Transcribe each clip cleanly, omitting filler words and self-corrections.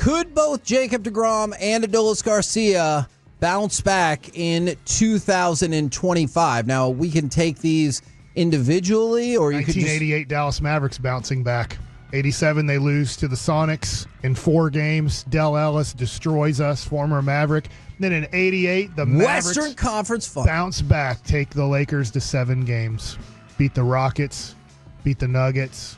Could both Jacob deGrom and Adolis Garcia bounce back in 2025? Now, we can take these individually, or you could just... 1988 Dallas Mavericks bouncing back. 87, they lose to the Sonics in 4 games. Del Ellis destroys us, former Maverick. Then in 88, the Mavericks Western Conference Final. bounce back, take the Lakers to 7 games. Beat the Rockets, beat the Nuggets.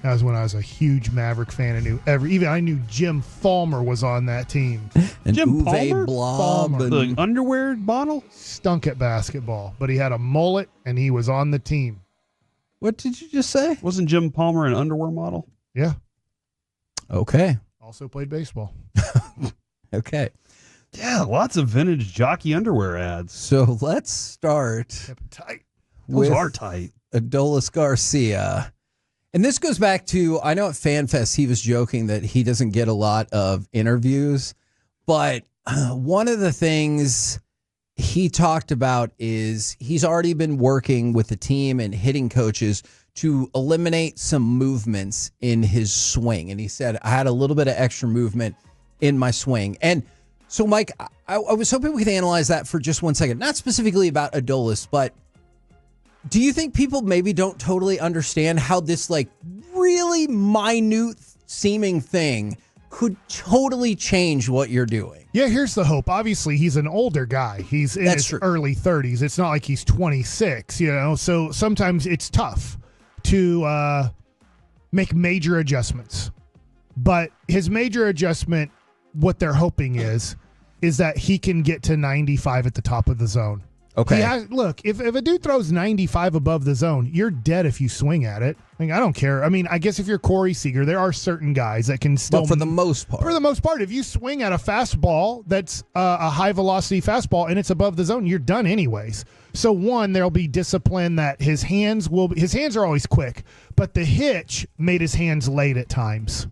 That was when I was a huge Maverick fan. I knew Jim Fulmer was on that team. And Jim Uwe Palmer? Blom. Palmer. The underwear bottle? Stunk at basketball, but he had a mullet and he was on the team. What did you just say? Wasn't Jim Palmer an underwear model? Yeah. Okay. Also played baseball. Okay. Yeah, lots of vintage jockey underwear ads. So let's start Kept it tight. Those with are tight. Adolis Garcia. And this goes back to, I know at FanFest he was joking that he doesn't get a lot of interviews, but one of the things he talked about is he's already been working with the team and hitting coaches to eliminate some movements in his swing. And he said, I had a little bit of extra movement in my swing. And so, Mike, I was hoping we could analyze that for just 1 second. Not specifically about Adolis, but do you think people maybe don't totally understand how this like really minute seeming thing could totally change what you're doing? Yeah, here's the hope. Obviously, he's an older guy. He's in his early 30s. It's not like he's 26, so sometimes it's tough to make major adjustments. But his major adjustment, what they're hoping is that he can get to 95 at the top of the zone. Okay. Look, if a dude throws 95 above the zone, you're dead if you swing at it. I don't care. I guess if you're Corey Seager, there are certain guys that can still... But for the most part. If you swing at a fastball that's a high-velocity fastball and it's above the zone, you're done anyways. So, one, there'll be discipline that his hands are always quick, but the hitch made his hands late at times.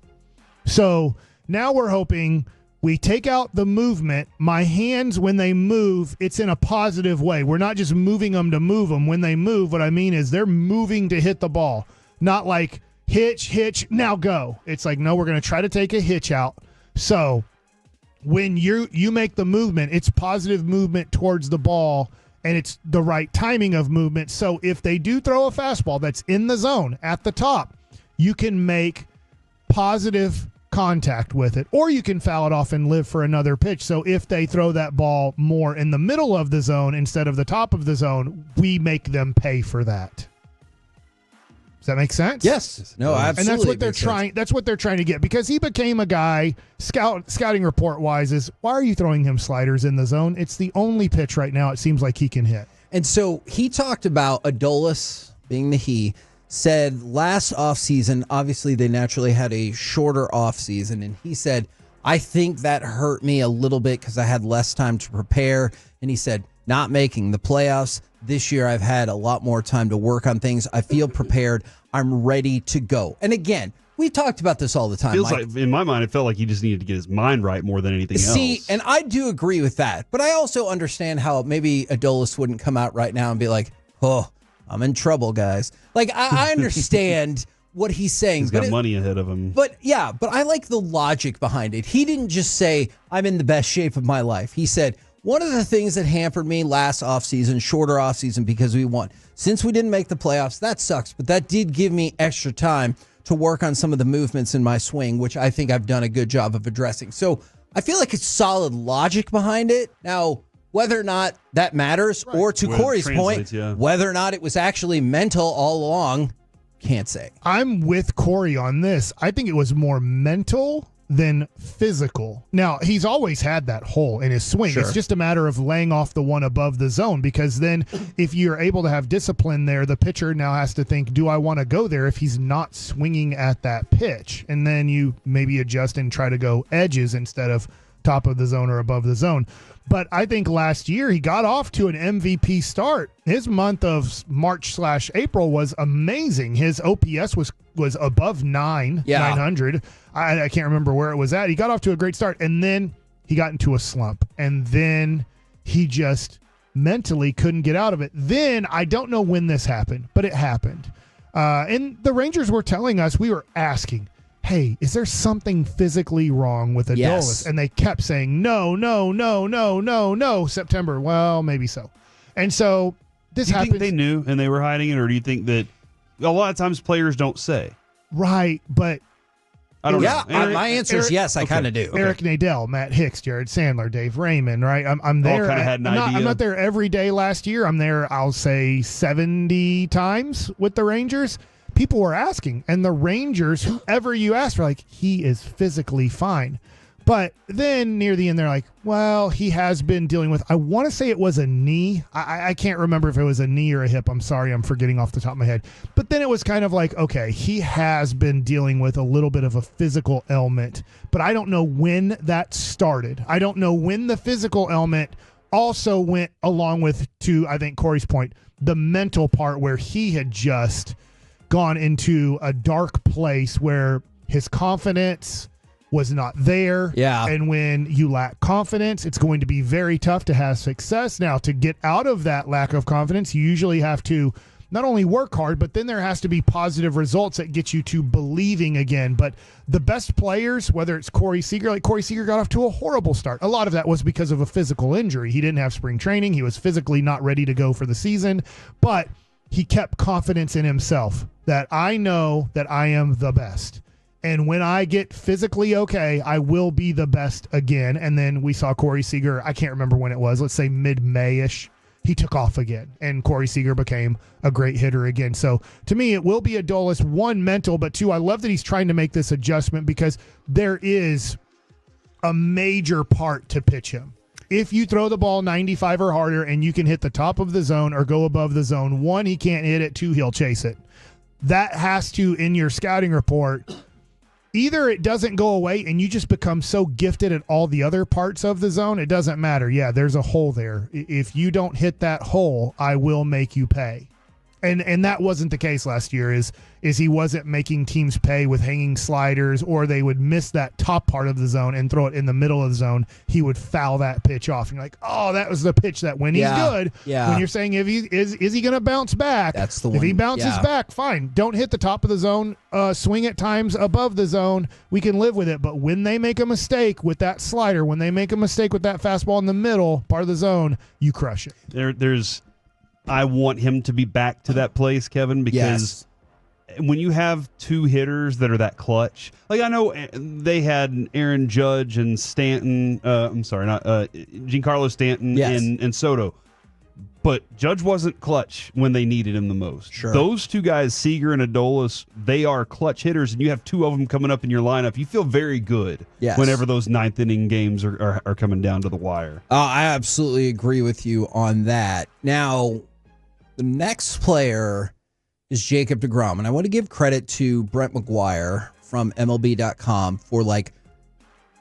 So, now we're hoping... we take out the movement. My hands, when they move, it's in a positive way. We're not just moving them to move them. When they move, what I mean is they're moving to hit the ball. Not like hitch, now go. It's like, no, we're going to try to take a hitch out. So when you make the movement, it's positive movement towards the ball, and it's the right timing of movement. So if they do throw a fastball that's in the zone at the top, you can make positive contact with it, or you can foul it off and live for another pitch. So if they throw that ball more in the middle of the zone instead of the top of the zone, we make them pay for that. Does that make sense? Yes. No, absolutely. And that's what they're trying. That's what they're trying to get, because he became a guy scouting report wise is, why are you throwing him sliders in the zone? It's the only pitch right now it seems like he can hit. And so he talked about Adolis, being the he, said last offseason, obviously they naturally had a shorter offseason, and he said, I think that hurt me a little bit because I had less time to prepare. And he said, not making the playoffs this year, I've had a lot more time to work on things. I feel prepared. I'm ready to go. And again, we talked about this all the time. Feels like, in my mind, it felt like he just needed to get his mind right more than anything else. See, and I do agree with that, but I also understand how maybe Adolis wouldn't come out right now and be like, oh, I'm in trouble, guys. Like, I understand what he's saying. He's got money ahead of him. But I like the logic behind it. He didn't just say, I'm in the best shape of my life. He said, one of the things that hampered me last offseason, shorter offseason, because we won. Since we didn't make the playoffs, that sucks. But that did give me extra time to work on some of the movements in my swing, which I think I've done a good job of addressing. So I feel like it's solid logic behind it. Now, whether or not that matters, right, or to Corey's point, whether or not it was actually mental all along, can't say. I'm with Corey on this. I think it was more mental than physical. Now, he's always had that hole in his swing. Sure. It's just a matter of laying off the one above the zone, because then if you're able to have discipline there, the pitcher now has to think, do I want to go there if he's not swinging at that pitch? And then you maybe adjust and try to go edges instead of top of the zone or above the zone. But I think last year he got off to an MVP start. His month of March/April was amazing. His OPS was above 900. I can't remember where it was at. He got off to a great start, and then he got into a slump, and then he just mentally couldn't get out of it. Then I don't know when this happened, but it happened. And the Rangers were telling us, we were asking, hey, is there something physically wrong with Adolis? Yes. And they kept saying, no, no, no, no, no, no, September. Well, maybe so. And so this Do you happens. think they knew and they were hiding it, or do you think that a lot of times players don't say? Right, but I don't Yeah, know. my answer is yes. I kind of do. Eric Nadel, Matt Hicks, Jared Sandler, Dave Raymond, right? I'm there. kinda had an idea. I'm not there every day last year. I'm there, I'll say 70 times with the Rangers. People were asking, and the Rangers, whoever you asked, were like, he is physically fine. But then near the end, they're like, well, he has been dealing with, I want to say it was a knee. I can't remember if it was a knee or a hip. I'm sorry, I'm forgetting off the top of my head. But then it was kind of like, okay, he has been dealing with a little bit of a physical ailment, but I don't know when that started. I don't know when the physical ailment also went along with, to I think Corey's point, the mental part where he had just gone into a dark place where his confidence was not there. Yeah. And when you lack confidence, it's going to be very tough to have success. Now, to get out of that lack of confidence, you usually have to not only work hard, but then there has to be positive results that get you to believing again. But the best players, whether it's Corey Seager, like Corey Seager got off to a horrible start. A lot of that was because of a physical injury. He didn't have spring training. He was physically not ready to go for the season, but he kept confidence in himself that I know that I am the best. And when I get physically okay, I will be the best again. And then we saw Corey Seager, I can't remember when it was, let's say mid-May-ish. He took off again, and Corey Seager became a great hitter again. So to me, it will be Adolis, one, mental, but two, I love that he's trying to make this adjustment because there is a major part to pitch him. If you throw the ball 95 or harder and you can hit the top of the zone or go above the zone, one, he can't hit it, two, he'll chase it. That has to, in your scouting report, either it doesn't go away and you just become so gifted at all the other parts of the zone, it doesn't matter. Yeah, there's a hole there. If you don't hit that hole, I will make you pay. And that wasn't the case last year, is he wasn't making teams pay with hanging sliders, or they would miss that top part of the zone and throw it in the middle of the zone. He would foul that pitch off. And you're like, oh, that was the pitch that when he's good, when you're saying if he is he going to bounce back? That's the one. If he bounces back, fine. Don't hit the top of the zone. Swing at times above the zone. We can live with it. But when they make a mistake with that slider, when they make a mistake with that fastball in the middle part of the zone, you crush it. I want him to be back to that place, Kevin, because when you have two hitters that are that clutch, like I know they had Aaron Judge and Stanton. Giancarlo Stanton and Soto, but Judge wasn't clutch when they needed him the most. Sure. Those two guys, Seager and Adolis, they are clutch hitters, and you have two of them coming up in your lineup. You feel very good whenever those ninth inning games are coming down to the wire. I absolutely agree with you on that. Now, the next player is Jacob deGrom, and I want to give credit to Brent McGuire from MLB.com for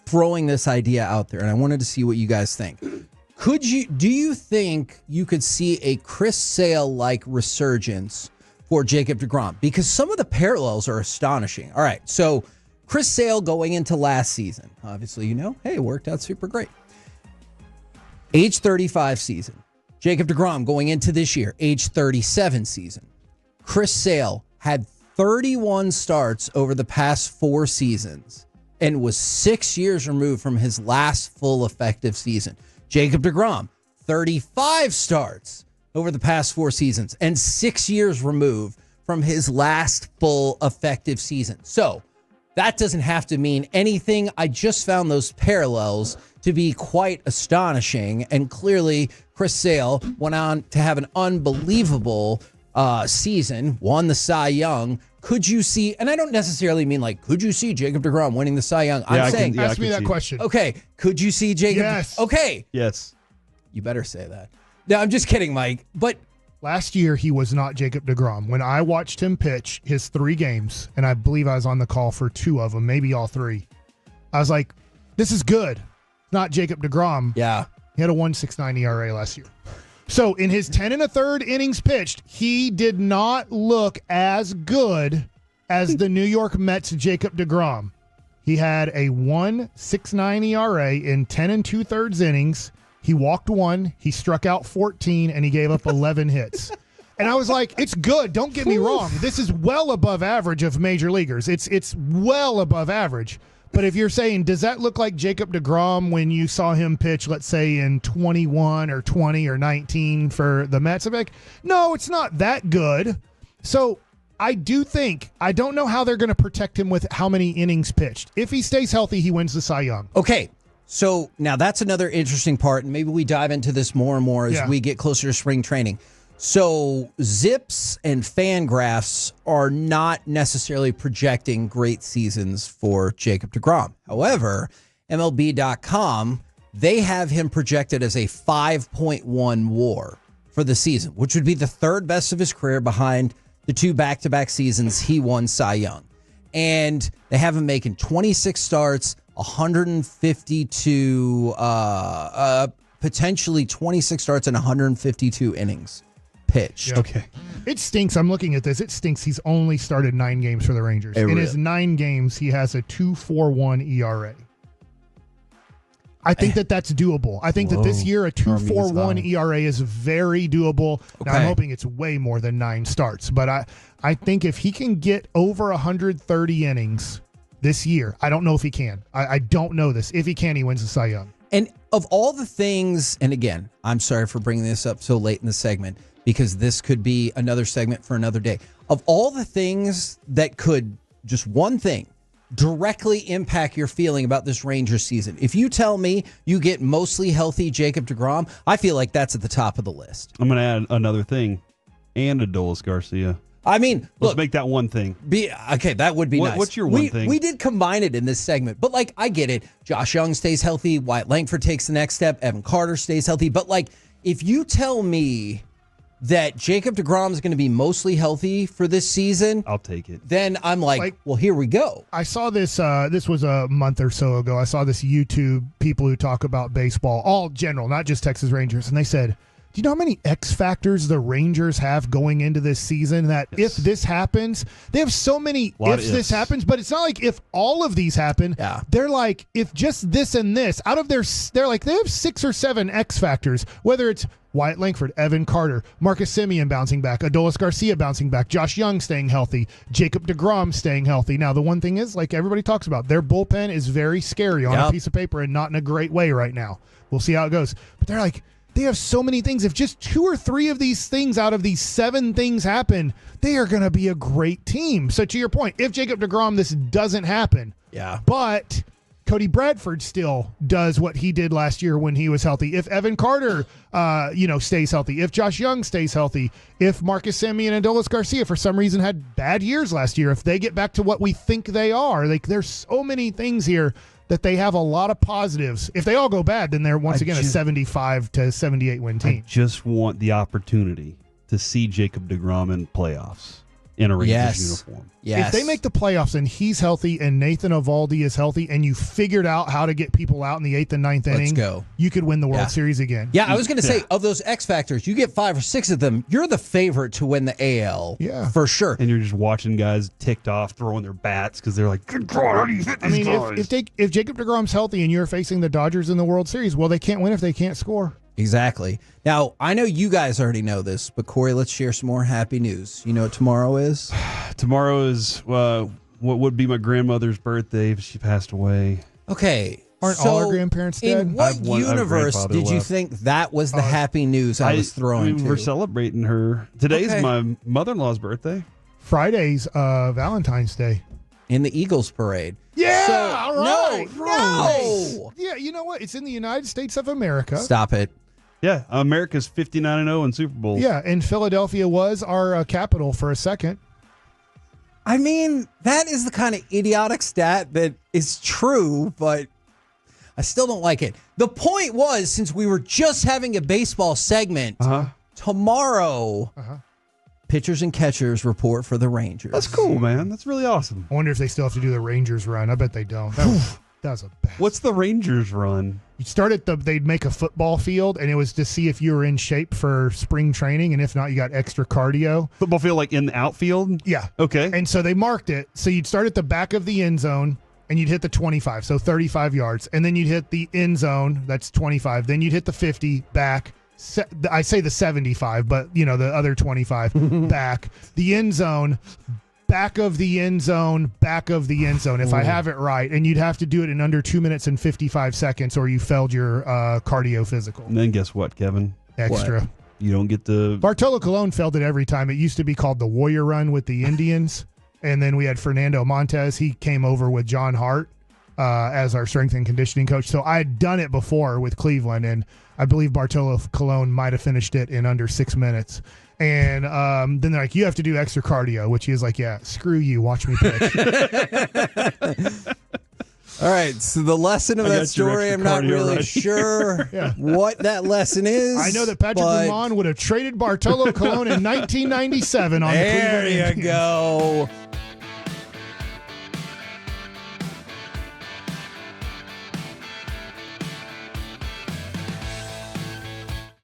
throwing this idea out there, and I wanted to see what you guys think. Do you think you could see a Chris Sale-like resurgence for Jacob deGrom? Because some of the parallels are astonishing. All right, so Chris Sale going into last season, obviously, it worked out super great. Age 35 season. Jacob deGrom going into this year, age 37 season. Chris Sale had 31 starts over the past 4 seasons and was 6 years removed from his last full effective season. Jacob deGrom, 35 starts over the past 4 seasons and 6 years removed from his last full effective season. So that doesn't have to mean anything. I just found those parallels to be quite astonishing. And clearly, Chris Sale went on to have an unbelievable season, won the Cy Young. Could you see, and I don't necessarily mean could you see Jacob deGrom winning the Cy Young? I'm saying, ask me that question. Okay, could you see Jacob? Yes. Okay. Yes. You better say that. No, I'm just kidding, Mike. But last year, he was not Jacob deGrom. When I watched him pitch his 3 games, and I believe I was on the call for 2 of them, maybe all 3, I was like, this is good. Not Jacob deGrom. Yeah. He had a 1.69 ERA last year. So in his 10 1/3 innings pitched, he did not look as good as the New York Mets' Jacob deGrom. He had a 1.69 ERA in 10 2/3 innings. He walked 1, he struck out 14, and he gave up 11 hits. And I was like, it's good. Don't get me wrong. This is well above average of major leaguers. It's well above average. But if you're saying, does that look like Jacob deGrom when you saw him pitch, let's say, in 21 or 20 or 19 for the Mets? I'm like, no, it's not that good. So I do think, I don't know how they're going to protect him with how many innings pitched. If he stays healthy, he wins the Cy Young. Okay. So now that's another interesting part, and maybe we dive into this more and more as we get closer to spring training. So Zips and Fangraphs are not necessarily projecting great seasons for Jacob deGrom. However, MLB.com, they have him projected as a 5.1 WAR for the season, which would be the third best of his career behind the 2 back-to-back seasons he won Cy Young. And they have him making 26 starts, 152, potentially 26 starts and 152 innings pitched. Yeah. Okay. It stinks. I'm looking at this. It stinks. He's only started 9 games for the Rangers. In his 9 games, he has a 2.41 ERA. I think that's doable. I think that this year a 2.41 ERA is very doable. Now, I'm hoping it's way more than 9 starts, but I think if he can get over 130 innings this year, I don't know if he can. I don't know this. If he can, he wins the Cy Young. And of all the things, and again, I'm sorry for bringing this up so late in the segment, because this could be another segment for another day. Of all the things that could, just one thing, directly impact your feeling about this Rangers season. If you tell me you get mostly healthy Jacob deGrom, I feel like that's at the top of the list. I'm going to add another thing, and Adolis Garcia. I mean, let's make that one thing. Okay, that would be nice. What's your one thing? We did combine it in this segment, but like, I get it. Josh Young stays healthy. Wyatt Langford takes the next step. Evan Carter stays healthy. But like, if you tell me that Jacob deGrom is going to be mostly healthy for this season, I'll take it. Then I'm like, well, here we go. I saw this, this was a month or so ago. I saw this YouTube people who talk about baseball, all general, not just Texas Rangers. And they said, do you know how many X factors the Rangers have going into this season that if this happens, they have so many ifs this happens, but it's not like if all of these happen. Yeah. They're like, if just this and this, out of they're like, they have 6 or 7 X factors, whether it's Wyatt Langford, Evan Carter, Marcus Semien bouncing back, Adolis Garcia bouncing back, Josh Young staying healthy, Jacob deGrom staying healthy. Now, the one thing is, like everybody talks about, their bullpen is very scary on a piece of paper and not in a great way right now. We'll see how it goes. But they're like, they have so many things. If just 2 or 3 of these things out of these 7 things happen, they are going to be a great team. So to your point, if Jacob deGrom, this doesn't happen. Yeah. But Cody Bradford still does what he did last year when he was healthy. If Evan Carter, stays healthy, if Josh Young stays healthy, if Marcus Semien and Adolis Garcia for some reason had bad years last year, if they get back to what we think they are, like there's so many things here that they have a lot of positives. If they all go bad, then they're once again a 75 to 78 win team. I just want the opportunity to see Jacob deGrom in playoffs in a Rangers uniform. Yes. If they make the playoffs and he's healthy and Nathan Eovaldi is healthy and you figured out how to get people out in the 8th and 9th inning, you could win the World Series again. Yeah, I was going to say, of those X factors, you get 5 or 6 of them, you're the favorite to win the AL. Yeah. For sure. And you're just watching guys ticked off throwing their bats because they're like, good God, how do you hit these guys? If Jacob deGrom's healthy and you're facing the Dodgers in the World Series, well, they can't win if they can't score. Exactly. Now, I know you guys already know this, but Corey, let's share some more happy news. You know what tomorrow is? Tomorrow is what would be my grandmother's birthday if she passed away. Okay. Aren't all our grandparents dead? In what universe did you think that was the happy news I was throwing to? We're celebrating her. Today's my mother-in-law's birthday. Friday's Valentine's Day. In the Eagles parade. Yeah, all right. No. Yeah, you know what? It's in the United States of America. Stop it. Yeah, America's 59-0 in Super Bowls. Yeah, and Philadelphia was our capital for a second. I mean, that is the kind of idiotic stat that is true, but I still don't like it. The point was, since we were just having a baseball segment, tomorrow, pitchers and catchers report for the Rangers. That's cool, man. That's really awesome. I wonder if they still have to do the Rangers run. I bet they don't. That was a bad. What's the Rangers run? You start at they'd make a football field, and it was to see if you were in shape for spring training, and if not, you got extra cardio. Football field like in the outfield? Yeah. Okay. And so they marked it. So you'd start at the back of the end zone, and you'd hit the 25, so 35 yards. And then you'd hit the end zone, that's 25. Then you'd hit the 50 back, I say the 75, but the other 25 back, the end zone, back of the end zone, back of the end zone, if I have it right. And you'd have to do it in under 2 minutes and 55 seconds or you failed your cardio physical. And then guess what, Kevin? Extra. What? You don't get the... Bartolo Colon failed it every time. It used to be called the Warrior Run with the Indians. And then we had Fernando Montez. He came over with John Hart as our strength and conditioning coach. So I had done it before with Cleveland, and I believe Bartolo Colon might have finished it in under 6 minutes. And then they're like, you have to do extra cardio, which he was like, yeah, screw you. Watch me pitch. All right, so the lesson of that story, I'm not really sure what that lesson is. I know that Patrick Limon would have traded Bartolo Colon in 1997 on the Cleveland Indians. There you go.